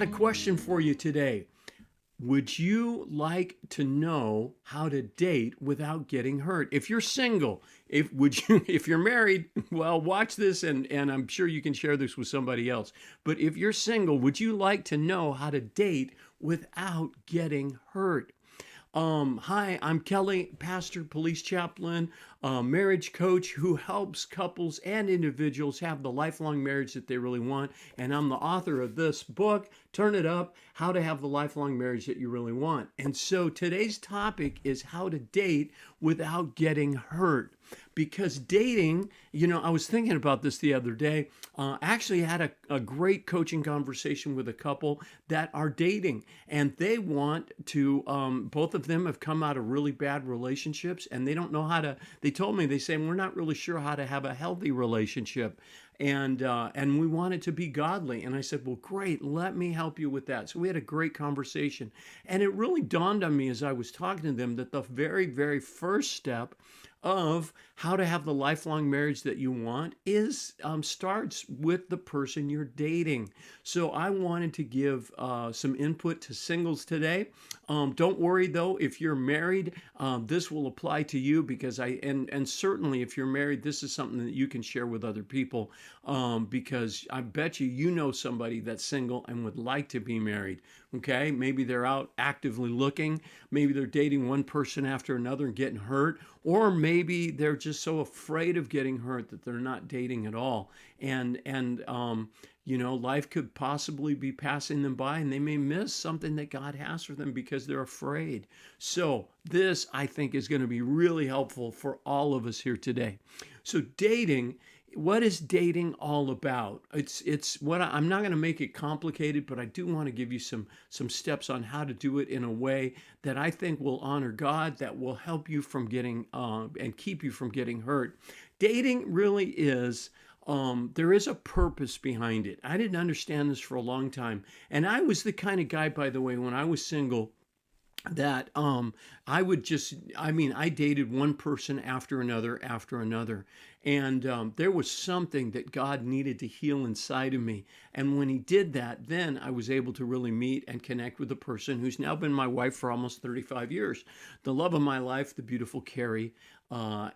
Got a question for you today. Would you like to know how to date without getting hurt? If you're single, if would you if you're married, well, watch this and I'm sure you can share this with somebody else. But if you're single, would you like to know how to date without getting hurt? Hi, I'm Kelly, pastor, police chaplain, marriage coach who helps couples and individuals have the lifelong marriage that they really want. And I'm the author of this book, Turn It Up, How to Have the Lifelong Marriage That You Really Want. And so today's topic is how to date without getting hurt. Because dating, I was thinking about this the other day. Actually had a great coaching conversation with a couple that are dating, and they want to, both of them have come out of really bad relationships, and they don't know how to, they told me, they say, we're not really sure how to have a healthy relationship. And we want it to be godly. And I said, well, great, let me help you with that. So we had a great conversation. And it really dawned on me as I was talking to them that the very, very first step of how to have the lifelong marriage that you want is starts with the person you're dating. So I wanted to give some input to singles today. Don't worry though, if you're married, this will apply to you because and certainly if you're married, this is something that you can share with other people because I bet you know somebody that's single and would like to be married. Okay, maybe they're out actively looking, maybe they're dating one person after another and getting hurt, or maybe they're just so afraid of getting hurt that they're not dating at all. Life could possibly be passing them by and they may miss something that God has for them because they're afraid. So this, I think, is going to be really helpful for all of us here today. So dating, what is dating all about? It's what I'm not going to make it complicated, but I do want to give you some steps on how to do it in a way that I think will honor God, that will help you from getting and keep you from getting hurt. Dating really is. There is a purpose behind it. I didn't understand this for a long time. And I was the kind of guy, by the way, when I was single, that I dated one person after another. And there was something that God needed to heal inside of me. And when he did that, then I was able to really meet and connect with a person who's now been my wife for almost 35 years. The love of my life, the beautiful Carrie. I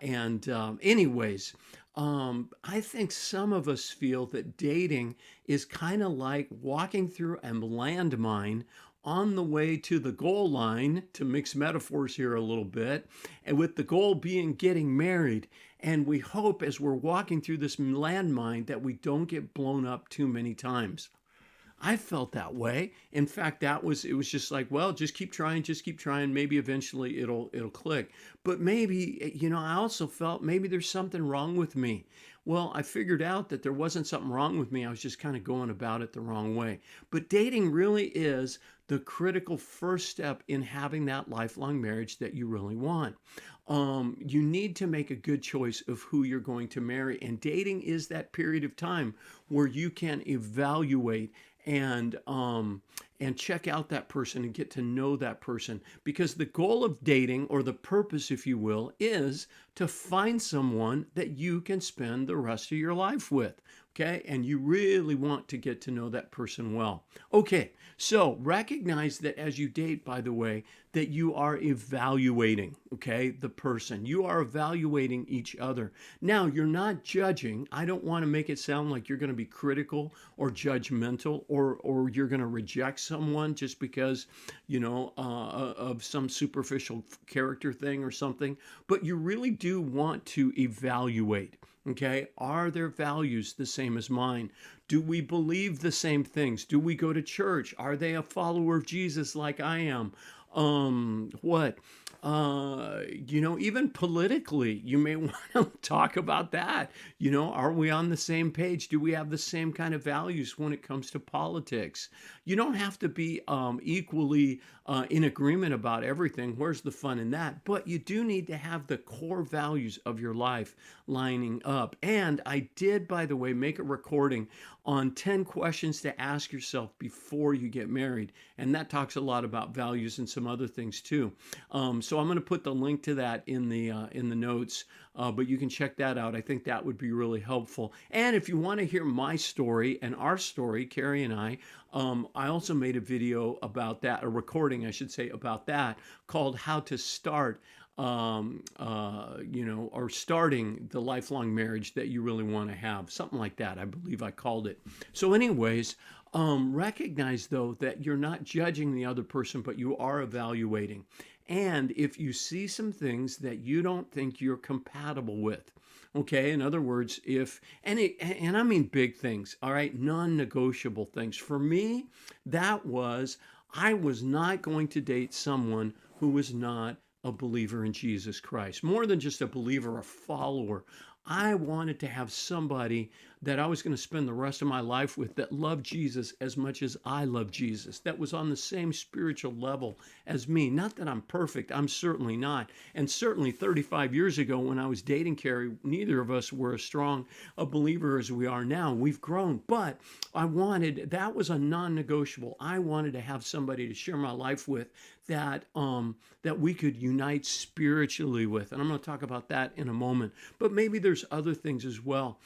think some of us feel that dating is kind of like walking through a landmine on the way to the goal line, to mix metaphors here a little bit, and with the goal being getting married. And we hope as we're walking through this landmine that we don't get blown up too many times. I felt that way. In fact, it was just like, well, just keep trying. Maybe eventually it'll click. But maybe, I also felt maybe there's something wrong with me. Well, I figured out that there wasn't something wrong with me. I was just kind of going about it the wrong way. But dating really is the critical first step in having that lifelong marriage that you really want. You need to make a good choice of who you're going to marry. And dating is that period of time where you can evaluate and check out that person and get to know that person, because the goal of dating, or the purpose if you will, is to find someone that you can spend the rest of your life with. Okay, and you really want to get to know that person well. Okay, so recognize that as you date, by the way, that you are evaluating, okay, the person. You are evaluating each other. Now, you're not judging. I don't want to make it sound like you're going to be critical or judgmental, or you're going to reject someone just because, of some superficial character thing or something. But you really do want to evaluate. Okay, are their values the same as mine? Do we believe the same things? Do we go to church? Are they a follower of Jesus like I am? What? Even politically, you may want to talk about that. Are we on the same page? Do we have the same kind of values when it comes to politics? You don't have to be equally in agreement about everything. Where's the fun in that? But you do need to have the core values of your life lining up. And I did, by the way, make a recording on 10 questions to ask yourself before you get married. And that talks a lot about values and some other things too. So I'm going to put the link to that in the notes. but you can check that out. I think that would be really helpful. And if you want to hear my story and our story, Carrie and I also made a video about that, a recording, I should say, about that, called How to Start, or starting the lifelong marriage that you really want to have. Something like that, I believe I called it. So, anyways, recognize though that you're not judging the other person, but you are evaluating. And if you see some things that you don't think you're compatible with, okay, in other words, and I mean big things, all right, non-negotiable things. For me, that was I was not going to date someone who was not a believer in Jesus Christ. More than just a believer, a follower. I wanted to have somebody that I was going to spend the rest of my life with that loved Jesus as much as I love Jesus, that was on the same spiritual level as me. Not that I'm perfect, I'm certainly not. And certainly 35 years ago when I was dating Carrie, neither of us were as strong a believer as we are now. We've grown, but that was a non-negotiable. I wanted to have somebody to share my life with that we could unite spiritually with. And I'm going to talk about that in a moment. But maybe there's other things as well.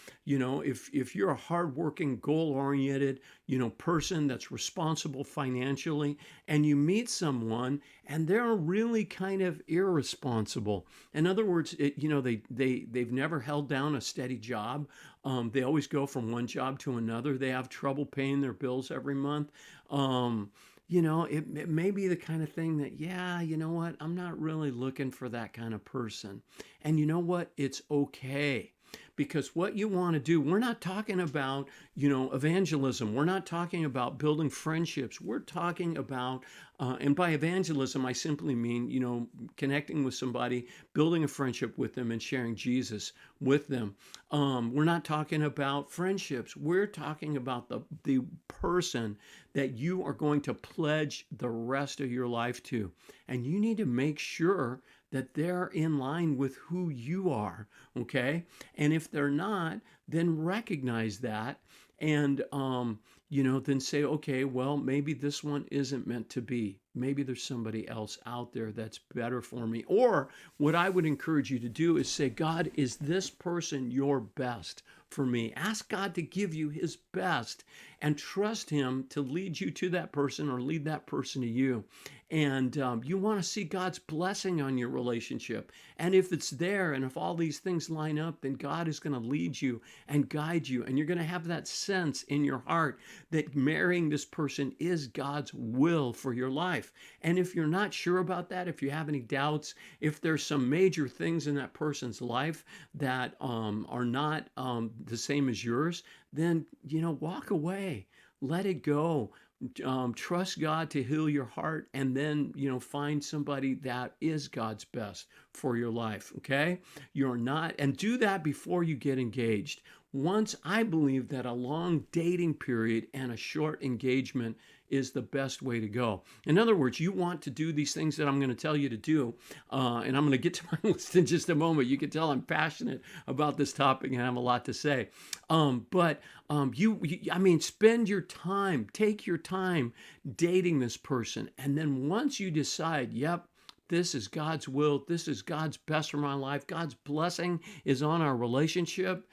If you're a hardworking, goal-oriented, person that's responsible financially, and you meet someone and they're really kind of irresponsible. In other words, they've never held down a steady job. They always go from one job to another. They have trouble paying their bills every month. It may be the kind of thing that, yeah, you know what? I'm not really looking for that kind of person. And you know what? It's okay. Because what you want to do, we're not talking about, evangelism. We're not talking about building friendships. We're talking about, and by evangelism, I simply mean, connecting with somebody, building a friendship with them, and sharing Jesus with them. We're not talking about friendships. We're talking about the person that you are going to pledge the rest of your life to. And you need to make sure that they're in line with who you are, okay? And if they're not, then recognize that and, then say, okay, well, maybe this one isn't meant to be. Maybe there's somebody else out there that's better for me. Or what I would encourage you to do is say, God, is this person your best for me? Ask God to give you his best and trust him to lead you to that person or lead that person to you. And you want to see God's blessing on your relationship. And if it's there and if all these things line up, then God is going to lead you and guide you. And you're going to have that sense in your heart that marrying this person is God's will for your life. And if you're not sure about that, if you have any doubts, if there's some major things in that person's life that are not the same as yours, then, walk away, let it go. Trust God to heal your heart, and then find somebody that is God's best for your life. Okay, you're not, and do that before you get engaged. I believe that a long dating period and a short engagement is the best way to go. In other words, you want to do these things that I'm going to tell you to do, and I'm going to get to my list in just a moment. You can tell I'm passionate about this topic and I have a lot to say. Spend your time, take your time dating this person, and then once you decide, yep, this is God's will, this is God's best for my life, God's blessing is on our relationship,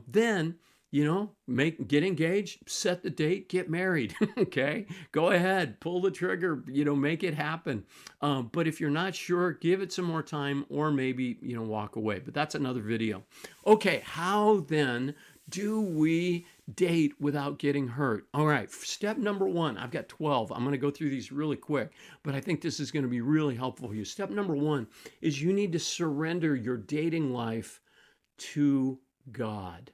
then get engaged, set the date, get married. Okay, go ahead, pull the trigger, make it happen. But if you're not sure, give it some more time, or maybe walk away. But that's another video. Okay, how then do we date without getting hurt? All right, step number 1, I've got 12. I'm going to go through these really quick, but I think this is going to be really helpful for you. Step number 1 is you need to surrender your dating life to God.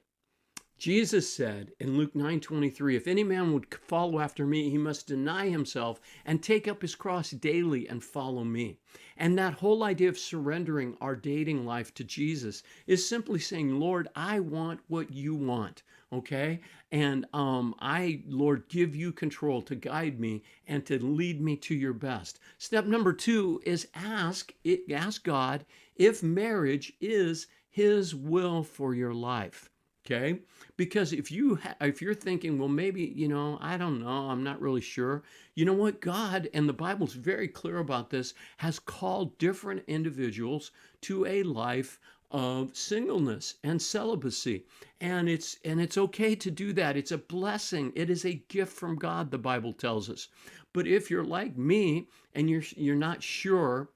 Jesus said in Luke 9:23, if any man would follow after me, he must deny himself and take up his cross daily and follow me. And that whole idea of surrendering our dating life to Jesus is simply saying, Lord, I want what you want, okay? And Lord, give you control to guide me and to lead me to your best. Step number 2 is ask God if marriage is his will for your life. Okay, because if you're thinking, well, maybe, I don't know, I'm not really sure. You know what? God, and the Bible's very clear about this, has called different individuals to a life of singleness and celibacy. And it's okay to do that. It's a blessing. It is a gift from God, the Bible tells us. But if you're like me and you're not sure,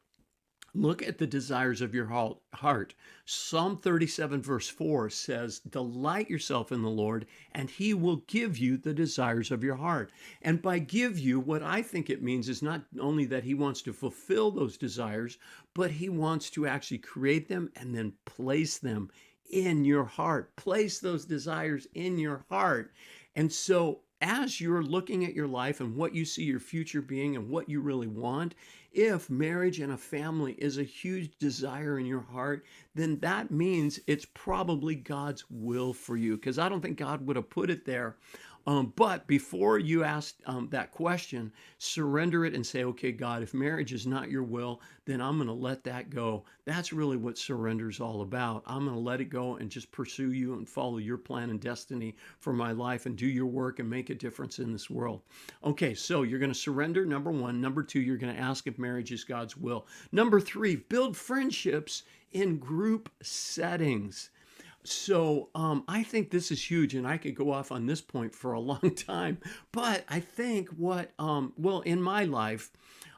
look at the desires of your heart. Psalm 37, verse 4 says, delight yourself in the Lord, and he will give you the desires of your heart. And by give you, what I think it means is not only that he wants to fulfill those desires, but he wants to actually create them and then place them in your heart. Place those desires in your heart. And so, as you're looking at your life and what you see your future being and what you really want, if marriage and a family is a huge desire in your heart, then that means it's probably God's will for you, because I don't think God would have put it there. But before you ask that question, surrender it and say, okay, God, if marriage is not your will, then I'm going to let that go. That's really what surrender is all about. I'm going to let it go and just pursue you and follow your plan and destiny for my life and do your work and make a difference in this world. Okay, so you're going to surrender, number one. Number two, you're going to ask if marriage is God's will. Number three, build friendships in group settings. So I think this is huge, and I could go off on this point for a long time. But I think well, in my life,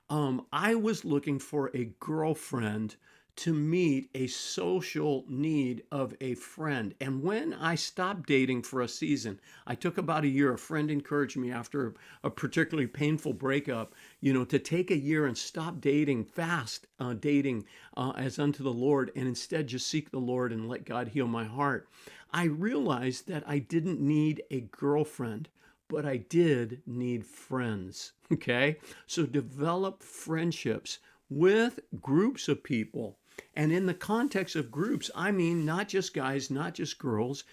I was looking for a girlfriend to meet a social need of a friend. And when I stopped dating for a season, I took about a year. A friend encouraged me after a particularly painful breakup, to take a year and stop dating fast, dating as unto the Lord, and instead just seek the Lord and let God heal my heart. I realized that I didn't need a girlfriend, but I did need friends. Okay? So develop friendships with groups of people. And in the context of groups, I mean, not just guys, not just girls,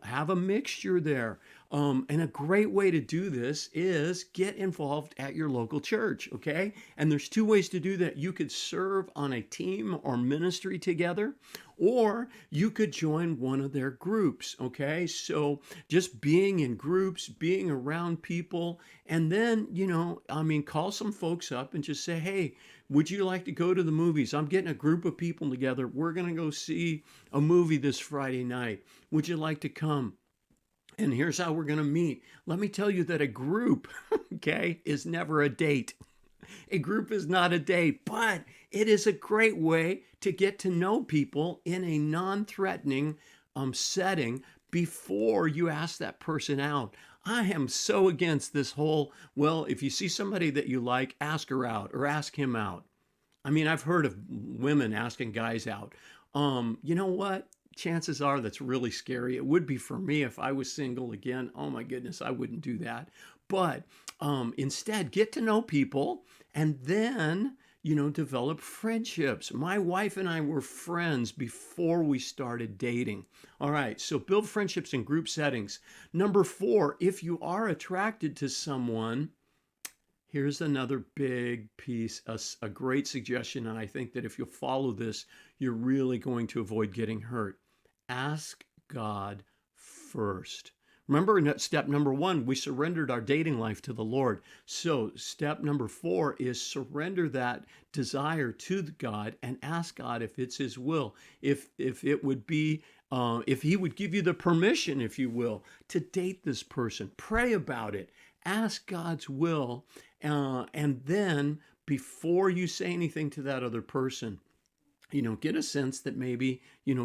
have a mixture there. And a great way to do this is get involved at your local church, okay? And there's two ways to do that. You could serve on a team or ministry together, or you could join one of their groups, okay? So just being in groups, being around people, and then, call some folks up and just say, hey, would you like to go to the movies? I'm getting a group of people together. We're going to go see a movie this Friday night. Would you like to come? And here's how we're going to meet. Let me tell you that a group, okay, is never a date. A group is not a date, but it is a great way to get to know people in a non-threatening setting before you ask that person out. I am so against this whole, well, if you see somebody that you like, ask her out or ask him out. I mean, I've heard of women asking guys out. You know what? Chances are that's really scary. It would be for me if I was single again. Oh my goodness, I wouldn't do that. But instead, get to know people and then, develop friendships. My wife and I were friends before we started dating. All right, so build friendships in group settings. Number four, if you are attracted to someone, here's another big piece, a great suggestion. And I think that if you follow this, you're really going to avoid getting hurt. Ask God first. Remember, in step number one, we surrendered our dating life to the Lord. So step number four is surrender that desire to God and ask God if it's his will, if it would be, if he would give you the permission, if you will, to date this person. Pray about it. Ask God's will. And then before you say anything to that other person, get a sense that maybe,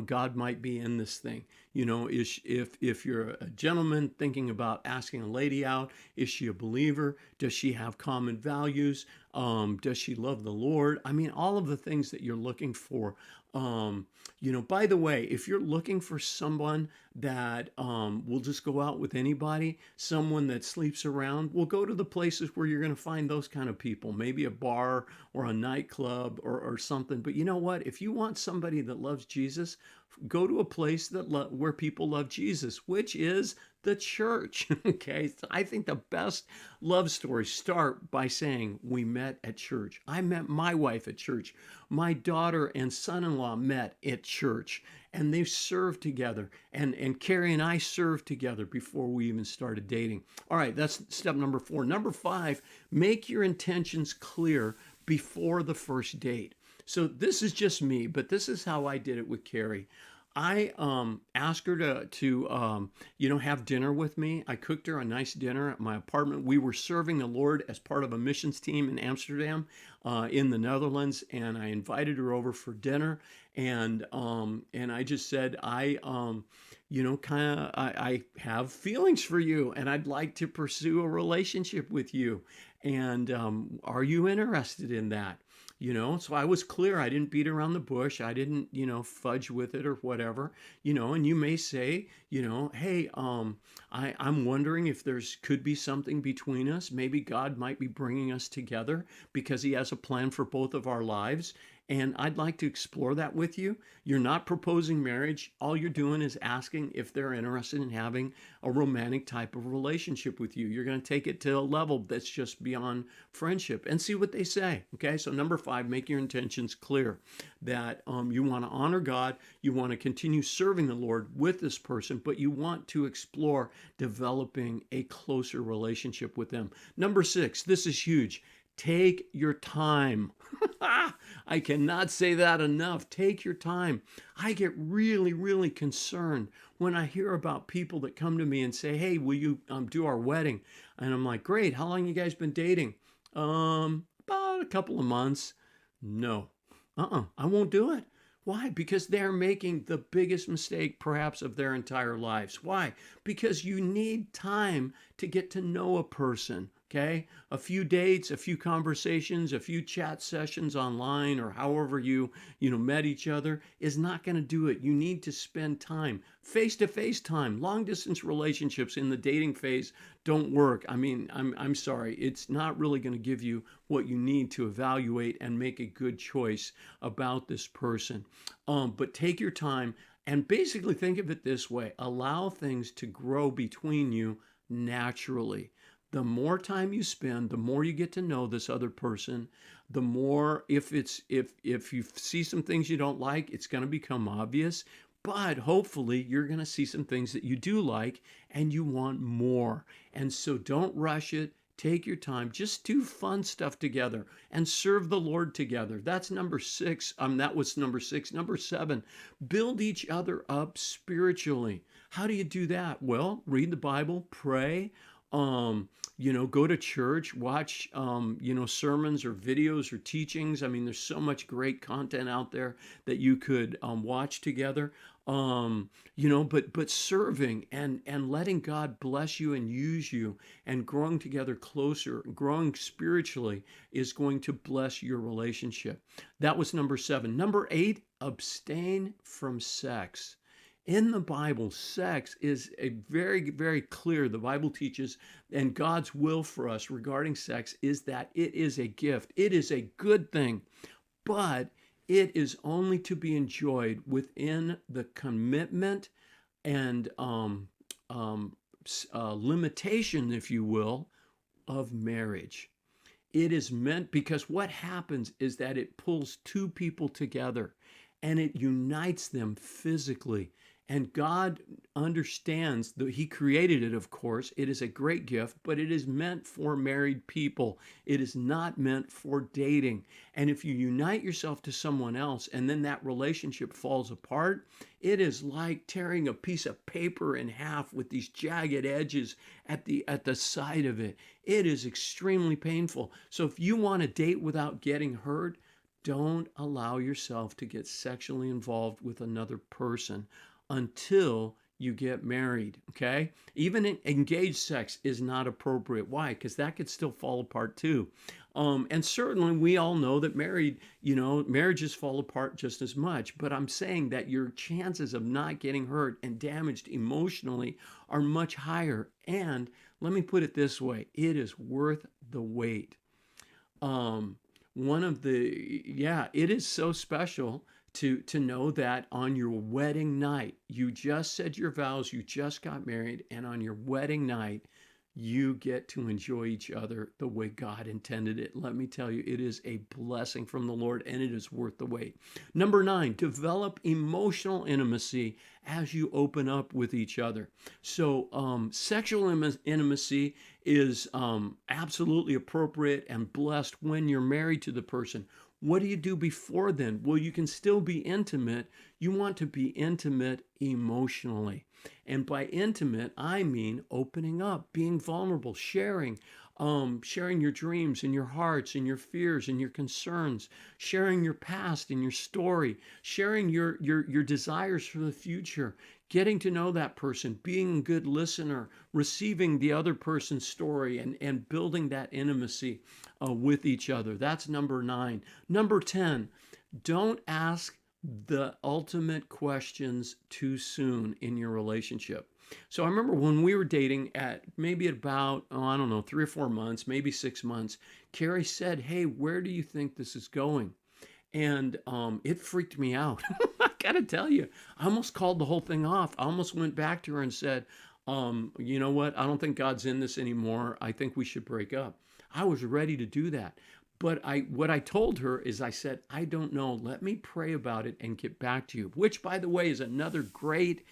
God might be in this thing. If you're a gentleman thinking about asking a lady out, is she a believer? Does she have common values? Does she love the Lord? I mean, all of the things that you're looking for. By the way, if you're looking for someone that will just go out with anybody, someone that sleeps around, well, go to the places where you're going to find those kind of people, maybe a bar or a nightclub or something. But you know what? If you want somebody that loves Jesus, go to a place where people love Jesus, which is the church. Okay, so I think the best love stories start by saying we met at church. I met my wife at church. My daughter and son-in-law met at church, and they served together. And Carrie and I served together before we even started dating. All right, that's step number four. Number five, make your intentions clear before the first date. So this is just me, but this is how I did it with Carrie. I asked her to have dinner with me. I cooked her a nice dinner at my apartment. We were serving the Lord as part of a missions team in Amsterdam, in the Netherlands, and I invited her over for dinner. And I just said, kind of, I have feelings for you, and I'd like to pursue a relationship with you. And are you interested in that? So I was clear. I didn't beat around the bush. I didn't, fudge with it or whatever. And you may say, hey, I'm wondering if there's could be something between us. Maybe God might be bringing us together because he has a plan for both of our lives. And I'd like to explore that with you. You're not proposing marriage. All you're doing is asking if they're interested in having a romantic type of relationship with you. You're going to take it to a level that's just beyond friendship and see what they say. Okay, so number 5, make your intentions clear that you want to honor God, you want to continue serving the Lord with this person, but you want to explore developing a closer relationship with them. Number 6, this is huge. Take your time. I cannot say that enough. Take your time. I get really, really concerned when I hear about people that come to me and say, "Hey, will you do our wedding?" And I'm like, "Great. How long you guys been dating?" About a couple of months. No. I won't do it. Why? Because they're making the biggest mistake perhaps of their entire lives. Why? Because you need time to get to know a person. Okay? A few dates, a few conversations, a few chat sessions online or however you met each other is not going to do it. You need to spend time, face-to-face time. Long distance relationships in the dating phase don't work. I mean, I'm sorry. It's not really going to give you what you need to evaluate and make a good choice about this person. But take your time and basically think of it this way. Allow things to grow between you naturally. The more time you spend, the more you get to know this other person, the more if you see some things you don't like, it's going to become obvious. But hopefully you're going to see some things that you do like and you want more. And so don't rush it. Take your time. Just do fun stuff together and serve the Lord together. That's number 6. That was number 6. Number 7, build each other up spiritually. How do you do that? Well, read the Bible, pray, go to church, watch, sermons or videos or teachings. I mean, there's so much great content out there that you could watch together. But serving and letting God bless you and use you and growing together closer, growing spiritually is going to bless your relationship. That was number 7. Number 8, abstain from sex. In the Bible, sex is a very, very clear. The Bible teaches, and God's will for us regarding sex is that it is a gift. It is a good thing, but it is only to be enjoyed within the commitment and limitation, if you will, of marriage. It is meant because what happens is that it pulls two people together and it unites them physically. And God understands that He created it, of course. It is a great gift, but it is meant for married people. It is not meant for dating. And if you unite yourself to someone else and then that relationship falls apart, it is like tearing a piece of paper in half with these jagged edges at the side of it. It is extremely painful. So if you want to date without getting hurt, don't allow yourself to get sexually involved with another person until you get married, okay? Even engaged sex is not appropriate. Why? Because that could still fall apart too. And certainly we all know that marriages fall apart just as much. But I'm saying that your chances of not getting hurt and damaged emotionally are much higher. And let me put it this way, it is worth the wait. It is so special to know that on your wedding night, you just said your vows, you just got married, and on your wedding night, you get to enjoy each other the way God intended it. Let me tell you, it is a blessing from the Lord and it is worth the wait. Number 9, develop emotional intimacy as you open up with each other. So sexual intimacy is absolutely appropriate and blessed when you're married to the person. What do you do before then? Well, you can still be intimate. You want to be intimate emotionally. And by intimate, I mean opening up, being vulnerable, sharing your dreams and your hearts and your fears and your concerns, sharing your past and your story, sharing your desires for the future, getting to know that person, being a good listener, receiving the other person's story, and building that intimacy with each other. That's number 9. Number 10, don't ask the ultimate questions too soon in your relationship. So I remember when we were dating at maybe about, oh, I don't know, 3 or 4 months, maybe 6 months, Carrie said, "Hey, where do you think this is going?" And it freaked me out. I gotta tell you, I almost called the whole thing off. I almost went back to her and said, you know what? I don't think God's in this anymore. I think we should break up. I was ready to do that. But what I told her is I said, I don't know. Let me pray about it and get back to you, which, by the way, is another great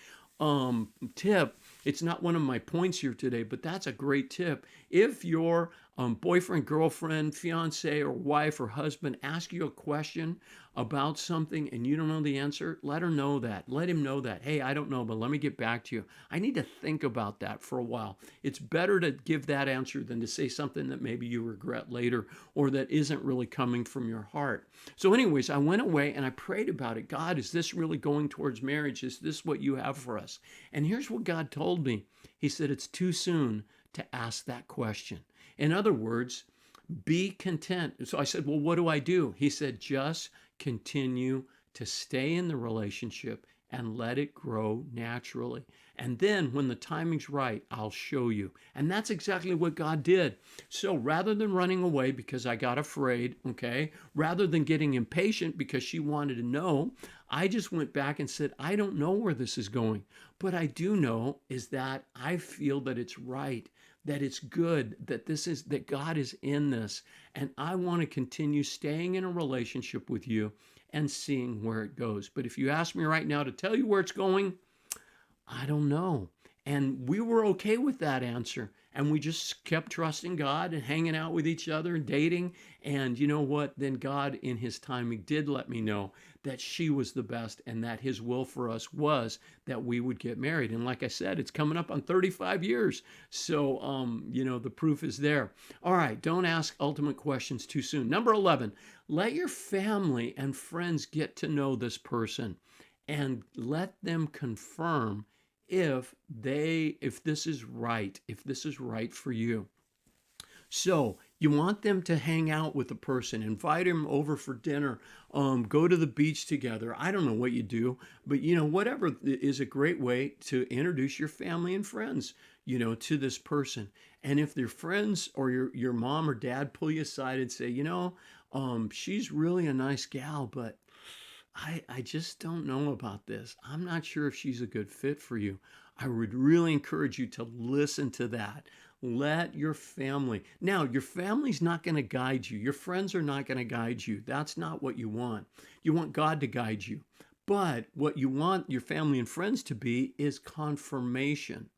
tip. It's not one of my points here today, but that's a great tip. If your boyfriend, girlfriend, fiance, or wife or husband ask you a question about something and you don't know the answer, let her know that. Let him know that. Hey, I don't know, but let me get back to you. I need to think about that for a while. It's better to give that answer than to say something that maybe you regret later or that isn't really coming from your heart. So anyways, I went away and I prayed about it. God, is this really going towards marriage? Is this what you have for us? And here's what God told me. He said, it's too soon to ask that question. In other words, be content. So I said, well, what do I do? He said, just continue to stay in the relationship and let it grow naturally. And then when the timing's right, I'll show you. And that's exactly what God did. So rather than running away because I got afraid, okay, rather than getting impatient because she wanted to know, I just went back and said, I don't know where this is going. But I do know is that I feel that it's right, that it's good, that God is in this. And I want to continue staying in a relationship with you and seeing where it goes. But if you ask me right now to tell you where it's going, I don't know. And we were okay with that answer. And we just kept trusting God and hanging out with each other and dating. And you know what? Then God, in his timing, did let me know that she was the best and that his will for us was that we would get married. And like I said, it's coming up on 35 years. So, the proof is there. All right. Don't ask ultimate questions too soon. Number 11, let your family and friends get to know this person and let them confirm if this is right for you. So you want them to hang out with the person, invite him over for dinner, go to the beach together. I don't know what you do, but whatever is a great way to introduce your family and friends, to this person. And if their friends or your mom or dad pull you aside and say, she's really a nice gal, but I just don't know about this. I'm not sure if she's a good fit for you. I would really encourage you to listen to that. Let your family. Now, your family's not going to guide you. Your friends are not going to guide you. That's not what you want. You want God to guide you. But what you want your family and friends to be is confirmation.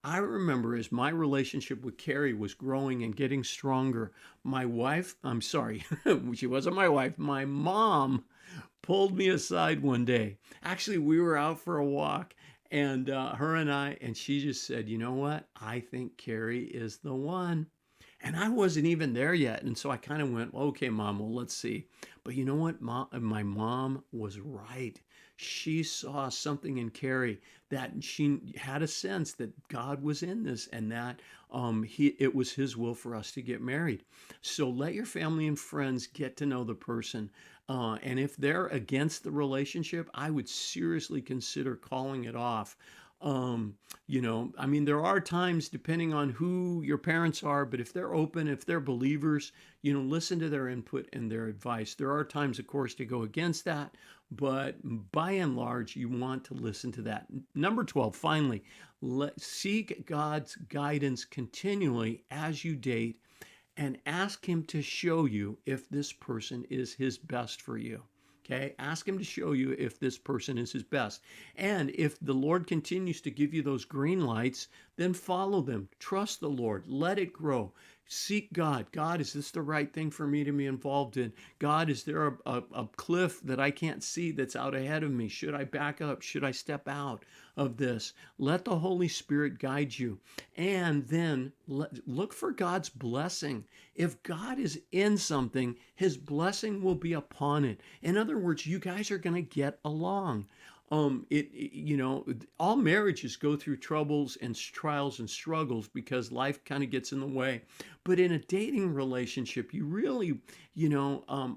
I remember as my relationship with Carrie was growing and getting stronger, she wasn't my wife, my mom pulled me aside one day. Actually, we were out for a walk and and she just said, you know what? I think Carrie is the one. And I wasn't even there yet. And so I kind of went, okay, Mom, well, let's see. But you know what? My mom was right. She saw something in Carrie that she had a sense that God was in this and that it was his will for us to get married. So let your family and friends get to know the person. And if they're against the relationship, I would seriously consider calling it off. There are times depending on who your parents are, but if they're open, if they're believers, listen to their input and their advice. There are times, of course, to go against that, but by and large, you want to listen to that. Number 12, finally, seek God's guidance continually as you date and ask him to show you if this person is his best for you. Okay, ask him to show you if this person is his best. And if the Lord continues to give you those green lights, then follow them. Trust the Lord. Let it grow. Seek God. God, is this the right thing for me to be involved in? God, is there a cliff that I can't see that's out ahead of me? Should I back up? Should I step out of this? Let the Holy Spirit guide you. And then look for God's blessing. If God is in something, his blessing will be upon it. In other words, you guys are going to get along. All marriages go through troubles and trials and struggles because life kind of gets in the way. But in a dating relationship, you really,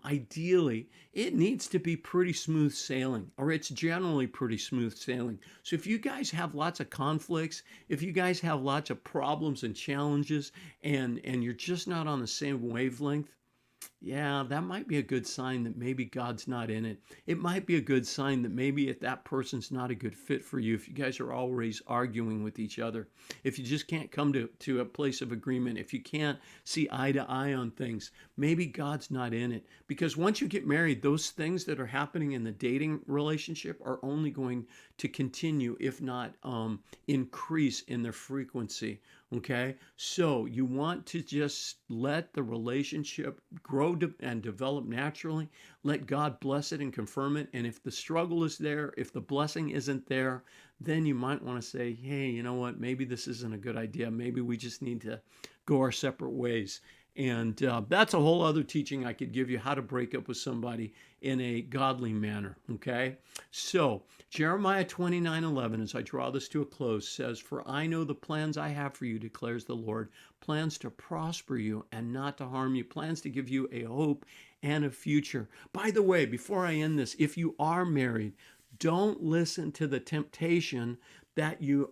ideally, it needs to be pretty smooth sailing, or it's generally pretty smooth sailing. So if you guys have lots of conflicts, if you guys have lots of problems and challenges, and you're just not on the same wavelength, yeah, that might be a good sign that maybe God's not in it. It might be a good sign that maybe if that person's not a good fit for you, if you guys are always arguing with each other, if you just can't come to a place of agreement, if you can't see eye to eye on things, maybe God's not in it. Because once you get married, those things that are happening in the dating relationship are only going to continue, if not increase in their frequency. Okay, so you want to just let the relationship grow and develop naturally. Let God bless it and confirm it. And if the struggle is there, if the blessing isn't there, then you might want to say, hey, you know what? Maybe this isn't a good idea. Maybe we just need to go our separate ways. And that's a whole other teaching I could give you, how to break up with somebody in a godly manner. Okay, so Jeremiah 29:11, as I draw this to a close, says, "For I know the plans I have for you, declares the Lord, plans to prosper you and not to harm you, plans to give you a hope and a future." By the way, before I end this, if you are married, don't listen to the temptation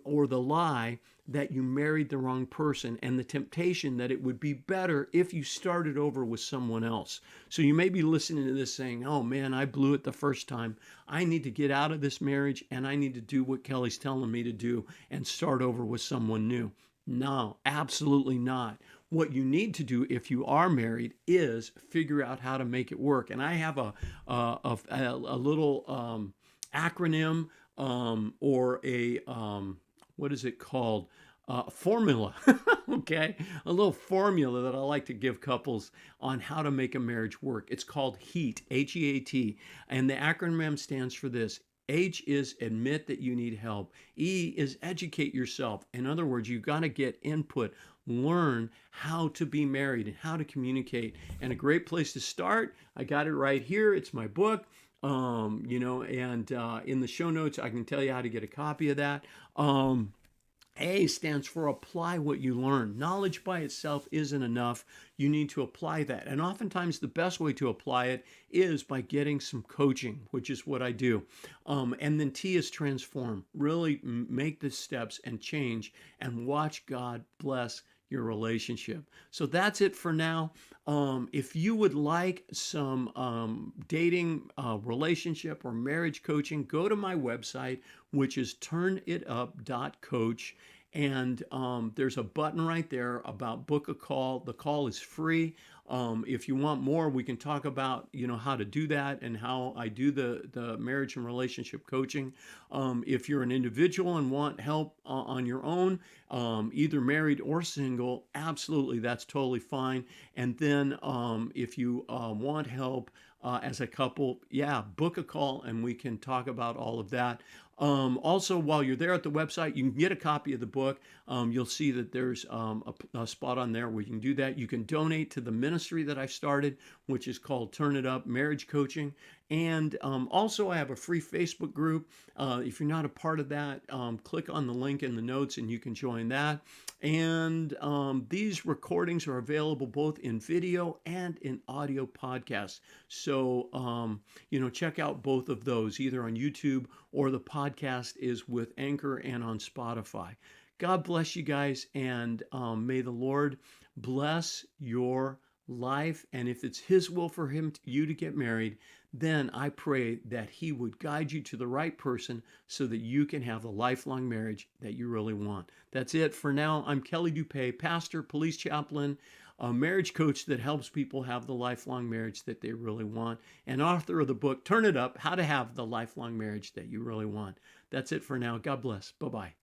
or the lie that you married the wrong person, and the temptation that it would be better if you started over with someone else. So you may be listening to this saying, oh man, I blew it the first time. I need to get out of this marriage and I need to do what Kelly's telling me to do and start over with someone new. No, absolutely not. What you need to do if you are married is figure out how to make it work. And I have a little acronym, or a what is it called? Formula. Okay, a little formula that I like to give couples on how to make a marriage work. It's called HEAT, HEAT, and the acronym stands for this. H is admit that you need help. E is educate yourself. In other words, you've got to get input, learn how to be married and how to communicate. And a great place to start, I got it right here. It's my book. And in the show notes, I can tell you how to get a copy of that. A stands for apply what you learn. Knowledge by itself isn't enough. You need to apply that. And oftentimes the best way to apply it is by getting some coaching, which is what I do. And then T is transform. Really make the steps and change and watch God bless your relationship. So that's it for now. If you would like some dating, relationship, or marriage coaching, go to my website, which is turnitup.coach. And there's a button right there about book a call. The call is free. If you want more, we can talk about, how to do that and how I do the marriage and relationship coaching. If you're an individual and want help on your own, either married or single, absolutely, that's totally fine. And then if you want help as a couple, yeah, book a call and we can talk about all of that. Also, while you're there at the website, you can get a copy of the book. You'll see that there's a spot on there where you can do that. You can donate to the ministry that I started, which is called Turn It Up Marriage Coaching. And also, I have a free Facebook group. If you're not a part of that, click on the link in the notes and you can join that. And these recordings are available both in video and in audio podcasts. So, check out both of those, either on YouTube or the podcast is with Anchor and on Spotify. God bless you guys, and may the Lord bless your life. And if it's His will for you to get married, then I pray that He would guide you to the right person so that you can have the lifelong marriage that you really want. That's it for now. I'm Kelly DuPay, pastor, police chaplain, a marriage coach that helps people have the lifelong marriage that they really want, and author of the book, Turn It Up, How to Have the Lifelong Marriage That You Really Want. That's it for now. God bless. Bye-bye.